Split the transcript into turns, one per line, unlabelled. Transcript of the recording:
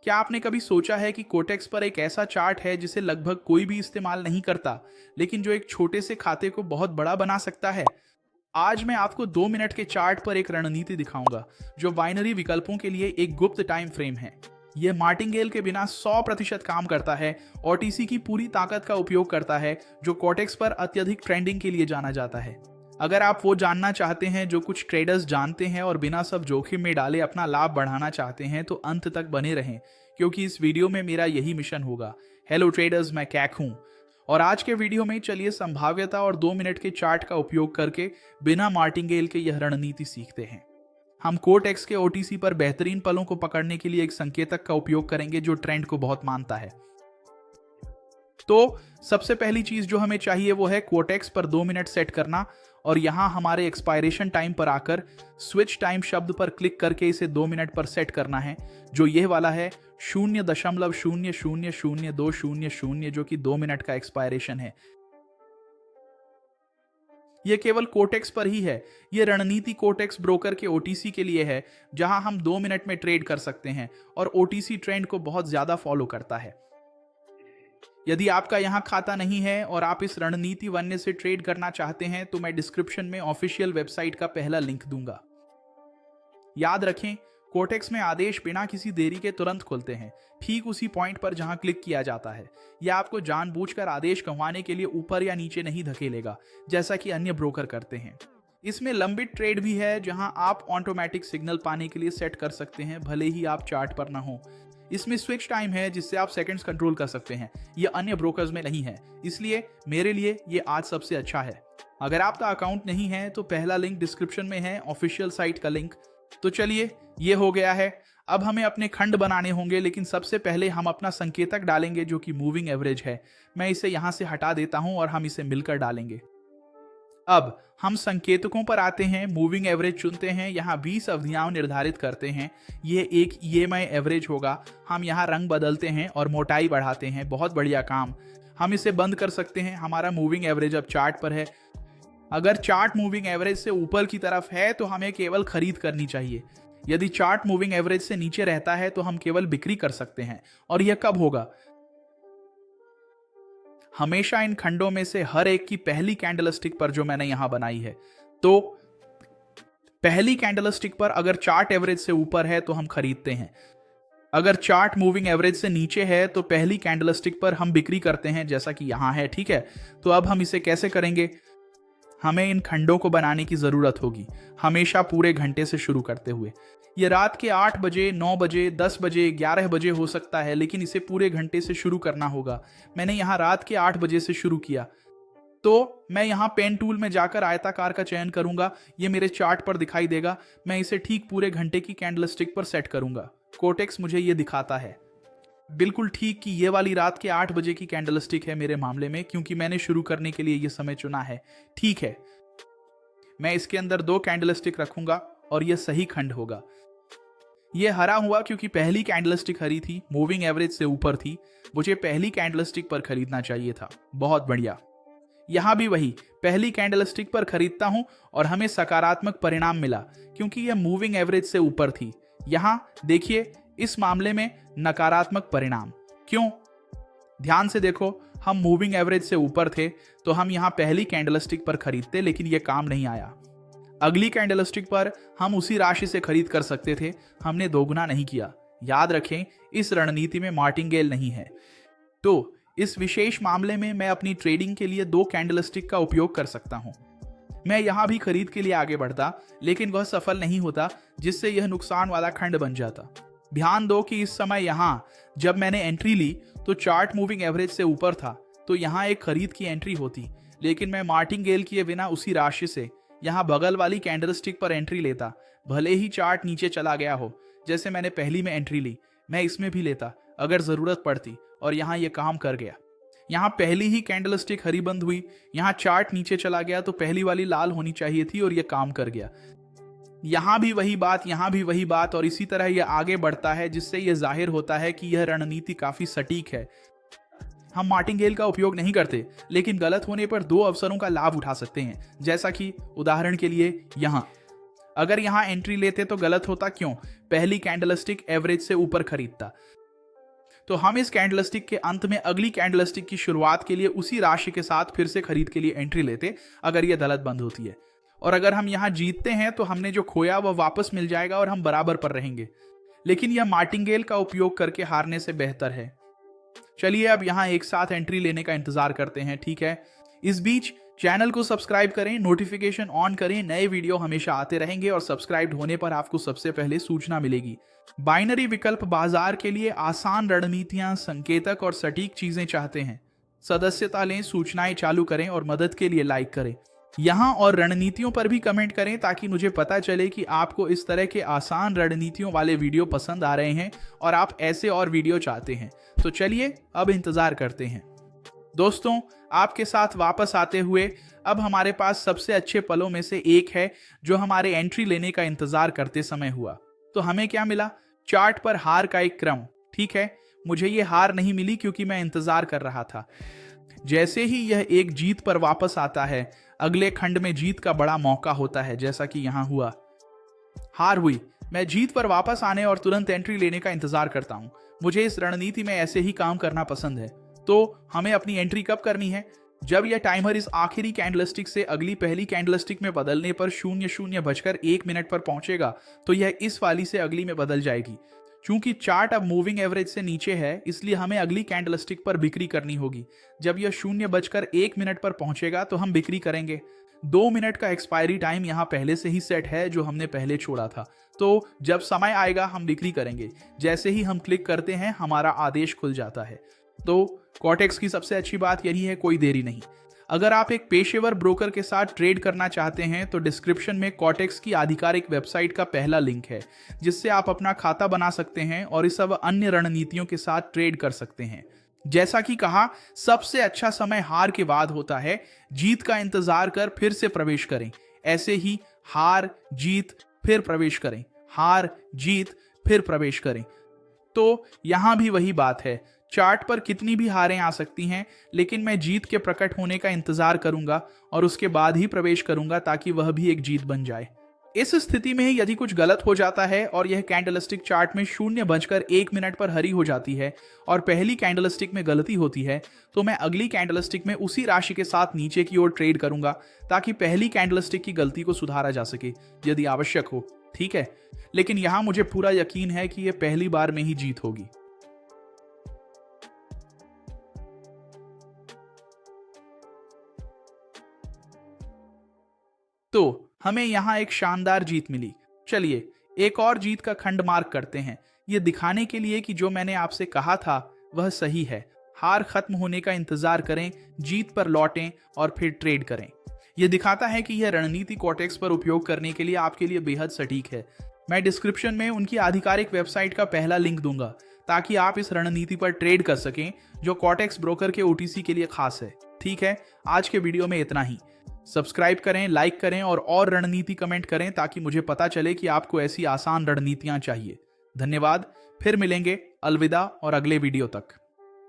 क्या आपने कभी सोचा है कि कोटेक्स पर एक ऐसा चार्ट है जिसे लगभग कोई भी इस्तेमाल नहीं करता, लेकिन जो एक छोटे से खाते को बहुत बड़ा बना सकता है? आज मैं आपको 2 मिनट के चार्ट पर एक रणनीति दिखाऊंगा जो बाइनरी विकल्पों के लिए एक गुप्त टाइम फ्रेम है। यह मार्टिंगेल के बिना 100% काम करता है, ओटीसी की पूरी ताकत का उपयोग करता है, जो कोटेक्स पर अत्यधिक ट्रेंडिंग के लिए जाना जाता है। अगर आप वो जानना चाहते हैं जो कुछ ट्रेडर्स जानते हैं और बिना सब जोखिम में डाले अपना लाभ बढ़ाना चाहते हैं, तो अंत तक बने रहें, क्योंकि इस वीडियो में मेरा यही मिशन होगा। हेलो ट्रेडर्स, मैं कैक हूं और आज के वीडियो में चलिए संभाव्यता और 2 मिनट के चार्ट का उपयोग करके बिना मार्टिंगेल के यह रणनीति सीखते हैं। हम कोटेक्स के ओटीसी पर बेहतरीन पलों को पकड़ने के लिए एक संकेतक का उपयोग करेंगे जो ट्रेंड को बहुत मानता है। तो सबसे पहली चीज जो हमें चाहिए वो है कोटेक्स पर 2 मिनट सेट करना, और यहां हमारे एक्सपायरेशन टाइम पर आकर स्विच टाइम शब्द पर क्लिक करके इसे 2 मिनट पर सेट करना है, जो यह वाला है 0.0000200, जो कि 2 मिनट का एक्सपायरेशन है। यह केवल कोटेक्स पर ही है। यह रणनीति कोटेक्स ब्रोकर के ओटीसी के लिए है, जहां हम 2 मिनट में ट्रेड कर सकते हैं और ओटीसी ट्रेंड को बहुत ज्यादा फॉलो करता है। यदि आपका यहां खाता नहीं है और आप इस रणनीति वन्य से ट्रेड करना चाहते हैं, तो मैं डिस्क्रिप्शन में ऑफिशियल वेबसाइट का पहला लिंक दूंगा। याद रखें, कोटेक्स में आदेश बिना किसी देरी के तुरंत खुलते हैं, ठीक उसी पॉइंट पर जहां क्लिक किया जाता है। यह आपको जानबूझकर आदेश गंवाने के लिए ऊपर या नीचे नहीं धकेलेगा, जैसा कि अन्य ब्रोकर करते हैं। इसमें लंबित ट्रेड भी है, जहां आप ऑटोमेटिक सिग्नल पाने के लिए सेट कर सकते हैं, भले ही आप चार्ट पर ना हो। इसमें स्विच टाइम है, जिससे आप सेकंड्स कंट्रोल कर सकते हैं। यह अन्य ब्रोकर्स में नहीं है, इसलिए मेरे लिए यह आज सबसे अच्छा है। अगर आपका अकाउंट नहीं है तो पहला लिंक डिस्क्रिप्शन में है, ऑफिशियल साइट का लिंक। तो चलिए, ये हो गया है। अब हमें अपने खंड बनाने होंगे, लेकिन सबसे पहले हम अपना संकेतक डालेंगे जो कि मूविंग एवरेज है। मैं इसे यहां से हटा देता हूं और हम इसे मिलकर डालेंगे। अब हम संकेतकों पर आते हैं, मूविंग एवरेज चुनते हैं, यहाँ 20 अवधियां निर्धारित करते हैं। यह एक ईएमआई एवरेज होगा। हम यहाँ रंग बदलते हैं और मोटाई बढ़ाते हैं। बहुत बढ़िया काम। हम इसे बंद कर सकते हैं। हमारा मूविंग एवरेज अब चार्ट पर है। अगर चार्ट मूविंग एवरेज से ऊपर की तरफ है तो हमें केवल खरीद करनी चाहिए। यदि चार्ट मूविंग एवरेज से नीचे रहता है तो हम केवल बिक्री कर सकते हैं। और यह कब होगा? हमेशा इन खंडों में से हर एक की पहली कैंडलस्टिक पर, जो मैंने यहां बनाई है। तो पहली कैंडलस्टिक पर अगर चार्ट एवरेज से ऊपर है तो हम खरीदते हैं। अगर चार्ट मूविंग एवरेज से नीचे है तो पहली कैंडलस्टिक पर हम बिक्री करते हैं, जैसा कि यहां है। ठीक है, तो अब हम इसे कैसे करेंगे? हमें इन खंडों को बनाने की जरूरत होगी, हमेशा पूरे घंटे से शुरू करते हुए। यह रात के 8 बजे, 9 बजे, 10 बजे, 11 बजे हो सकता है, लेकिन इसे पूरे घंटे से शुरू करना होगा। मैंने यहाँ रात के 8 बजे से शुरू किया, तो मैं यहाँ पेन टूल में जाकर आयताकार का चयन करूंगा। ये मेरे चार्ट पर दिखाई देगा। मैं इसे ठीक पूरे घंटे की कैंडलस्टिक पर सेट करूंगा। कोटेक्स मुझे ये दिखाता है बिल्कुल ठीक कि ये वाली रात के 8 बजे की कैंडलस्टिक है मेरे मामले में, क्योंकि मैंने शुरू करने के लिए ये समय चुना है। ठीक है, मैं इसके अंदर 2 कैंडलस्टिक रखूंगा और यह सही खंड होगा। यह हरा हुआ क्योंकि पहली कैंडलस्टिक हरी थी, मूविंग एवरेज से ऊपर थी। मुझे पहली कैंडलस्टिक पर खरीदना चाहिए था। बहुत बढ़िया। यहां भी वही, पहली कैंडलस्टिक पर खरीदता हूं और हमें सकारात्मक परिणाम मिला क्योंकि यह मूविंग एवरेज से ऊपर थी। यहां देखिए, इस मामले में नकारात्मक परिणाम। क्यों? ध्यान से देखो, हम मूविंग एवरेज से ऊपर थे तो हम यहां पहली कैंडलस्टिक पर खरीदते, लेकिन यह काम नहीं आया। अगली कैंडलस्टिक पर हम उसी राशि से खरीद कर सकते थे, हमने दोगुना नहीं किया। याद रखें, इस रणनीति में मार्टिंगेल नहीं है। तो इस विशेष मामले में मैं अपनी ट्रेडिंग के लिए 2 कैंडलस्टिक का उपयोग कर सकता हूं। मैं यहां भी खरीद के लिए आगे बढ़ता, लेकिन वह सफल नहीं होता, जिससे यह नुकसान वाला खंड बन जाता। ध्यान दो कि इस समय यहां जब मैंने एंट्री ली तो चार्ट मूविंग एवरेज से ऊपर था, तो यहां एक खरीद की एंट्री होती, लेकिन मैं मार्टिंगेल किए बिना उसी राशि से यहां बगल वाली कैंडलस्टिक पर एंट्री लेता। भले ही चार्ट नीचे चला गया हो, जैसे मैंने पहली में एंट्री ली, मैं इसमें भी लेता अगर जरूरत पड़ती, और यहां यह काम कर गया। यहां पहली ही कैंडलस्टिक हरी बंद हुई, यहां चार्ट नीचे चला गया तो पहली वाली लाल होनी चाहिए थी और यह काम कर गया। यहां भी वही बात, यहां भी वही बात, और इसी तरह यह आगे बढ़ता है, जिससे यह जाहिर होता है कि यह रणनीति काफी सटीक है। हम मार्टिंगेल का उपयोग नहीं करते, लेकिन गलत होने पर 2 अवसरों का लाभ उठा सकते हैं, जैसा कि उदाहरण के लिए यहां अगर यहां एंट्री लेते तो गलत होता। क्यों? पहली कैंडलस्टिक एवरेज से ऊपर खरीदता। तो हम इस कैंडलस्टिक के अंत में अगली कैंडलस्टिक की शुरुआत के लिए उसी राशि के साथ फिर से खरीद के लिए एंट्री लेते अगर यह दलत बंद होती है। और अगर हम यहां जीतते हैं तो हमने जो खोया वह वापस मिल जाएगा और हम बराबर पर रहेंगे। लेकिन यह मार्टिंगेल का उपयोग करके हारने से बेहतर है। चलिए अब यहां एक साथ एंट्री लेने का इंतजार करते हैं, ठीक है। इस बीच चैनल को सब्सक्राइब करें, नोटिफिकेशन ऑन करें, नए वीडियो हमेशा आते रहेंगे और सब्सक्राइब होने पर आपको सबसे पहले सूचना मिलेगी। बाइनरी विकल्प बाजार के लिए आसान रणनीतियां, संकेतक और सटीक चीजें चाहते हैं? सदस्यता लें, सूचनाएं चालू करें और मदद के लिए लाइक करें। यहां और रणनीतियों पर भी कमेंट करें ताकि मुझे पता चले कि आपको इस तरह के आसान रणनीतियों वाले वीडियो पसंद आ रहे हैं और आप ऐसे और वीडियो चाहते हैं। तो चलिए अब इंतजार करते हैं। दोस्तों, आपके साथ वापस आते हुए अब हमारे पास सबसे अच्छे पलों में से एक है जो हमारे एंट्री लेने का इंतजार करते समय हुआ। तो हमें क्या मिला? चार्ट पर हार का एक क्रम। ठीक है, मुझे ये हार नहीं मिली क्योंकि मैं इंतजार कर रहा था। जैसे ही यह एक जीत पर वापस आता है, अगले खंड में जीत का बड़ा मौका होता है, जैसा कि यहां हुआ। हार हुई, मैं जीत पर वापस आने और तुरंत एंट्री लेने का इंतजार करता हूं। मुझे इस रणनीति में ऐसे ही काम करना पसंद है। तो हमें अपनी एंट्री कब करनी है? जब यह टाइमर इस आखिरी कैंडलस्टिक से अगली पहली कैंडलस्टिक में बदलने पर 00:01 पर पहुंचेगा, तो यह इस वाली से अगली में बदल जाएगी। चूंकि चार्ट अब मूविंग एवरेज से नीचे है, इसलिए हमें अगली कैंडलस्टिक पर बिक्री करनी होगी। जब यह 0:01 पर पहुंचेगा तो हम बिक्री करेंगे। 2 मिनट का एक्सपायरी टाइम यहाँ पहले से ही सेट है जो हमने पहले छोड़ा था। तो जब समय आएगा हम बिक्री करेंगे। जैसे ही हम क्लिक करते हैं हमारा आदेश खुल जाता है। तो कॉटेक्स की सबसे अच्छी बात यही है, कोई देरी नहीं। अगर आप एक पेशेवर ब्रोकर के साथ ट्रेड करना चाहते हैं तो डिस्क्रिप्शन में कॉटेक्स की आधिकारिक वेबसाइट का पहला लिंक है, जिससे आप अपना खाता बना सकते हैं और इस सब अन्य रणनीतियों के साथ ट्रेड कर सकते हैं। जैसा कि कहा, सबसे अच्छा समय हार के बाद होता है। जीत का इंतजार कर फिर से प्रवेश करें। ऐसे ही हार, जीत, फिर प्रवेश करें, हार, जीत, फिर प्रवेश करें। तो यहां भी वही बात है। चार्ट पर कितनी भी हारें आ सकती हैं, लेकिन मैं जीत के प्रकट होने का इंतजार करूंगा और उसके बाद ही प्रवेश करूंगा ताकि वह भी एक जीत बन जाए। इस स्थिति में यदि कुछ गलत हो जाता है और यह कैंडलस्टिक चार्ट में 0:01 पर हरी हो जाती है और पहली कैंडलस्टिक में गलती होती है, तो मैं अगली कैंडलस्टिक में उसी राशि के साथ नीचे की ओर ट्रेड करूंगा ताकि पहली कैंडलस्टिक की गलती को सुधारा जा सके यदि आवश्यक हो। ठीक है, लेकिन यहां मुझे पूरा यकीन है कि यह पहली बार में ही जीत होगी। तो हमें यहां एक शानदार जीत मिली। चलिए एक और जीत का खंड मार्क करते हैं, यह दिखाने के लिए कि जो मैंने आपसे कहा था वह सही है। हार खत्म होने का इंतजार करें, जीत पर लौटें और फिर ट्रेड करें। यह दिखाता है कि यह रणनीति कॉटेक्स पर उपयोग करने के लिए आपके लिए बेहद सटीक है। मैं डिस्क्रिप्शन में उनकी आधिकारिक वेबसाइट का पहला लिंक दूंगा ताकि आप इस रणनीति पर ट्रेड कर सकें जो कॉटेक्स ब्रोकर के ओटीसी के लिए खास है। ठीक है, आज के वीडियो में इतना ही। सब्सक्राइब करें, लाइक करें और रणनीति कमेंट करें ताकि मुझे पता चले कि आपको ऐसी आसान रणनीतियां चाहिए। धन्यवाद, फिर मिलेंगे। अलविदा और अगले वीडियो तक।